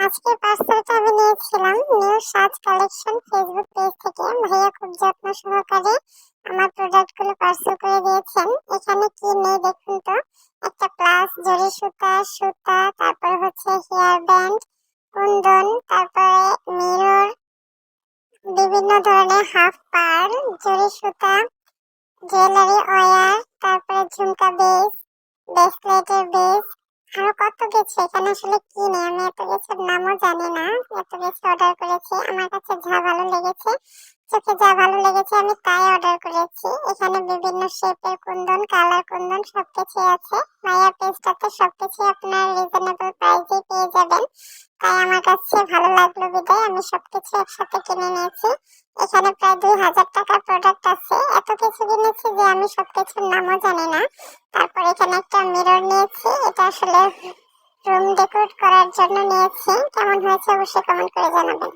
আজকে পার্সেলটা আমি নিয়েছিলাম নিউ সাজ কালেকশন ফেসবুক পেজ থেকে। ভাইয়া খুব যত্ন সহকারে আমার প্রোডাক্ট গুলো পার্সেল করে দিয়েছেন। এখানে কি নেই দেখুন তো। একটা প্লাস জরি সুতা সুতা, তারপর হচ্ছে হেয়ার ব্যান্ড, কুন্দন, তারপরে মিরর, বিভিন্ন ধরনের হাফ পার, জরি সুতা, জুয়েলারি ওয়্যার, তারপরে ঝুমকা বেস, ব্রেসলেটের বেস, আরো কত কিছু। এখানে আসলে কি নেই, আমি এত কিছুর নামও জানি না। এত কিছু অর্ডার করেছি, আমার কাছে যা ভালো লেগেছে, চোখে যা ভালো লেগেছে আমি তাই অর্ডার করেছি। এখানে বিভিন্ন শেপের কুন্দন, কালার কুন্দন সবকিছু আছে। মায়া পেজটাতে সবকিছু আপনার রিজনেবল প্রাইসে পেয়ে যাবেন। তাই আমার কাছে ভালো লাগলো বিদায় আমি সবকিছু একসাথে কিনে নিয়েছি। এখানে প্রায় 2000 টাকার প্রোডাক্ট আছে। এত কিছু কিনেছি যে আমি সবকিছুর নামও জানি না। তারপর এখানে একটা মিরর নিয়েছি, এটা আসলে রুম ডেকোরেট করার জন্য নিয়েছি। কেমন হয়েছে অবশ্যই কমেন্ট করে জানাবেন।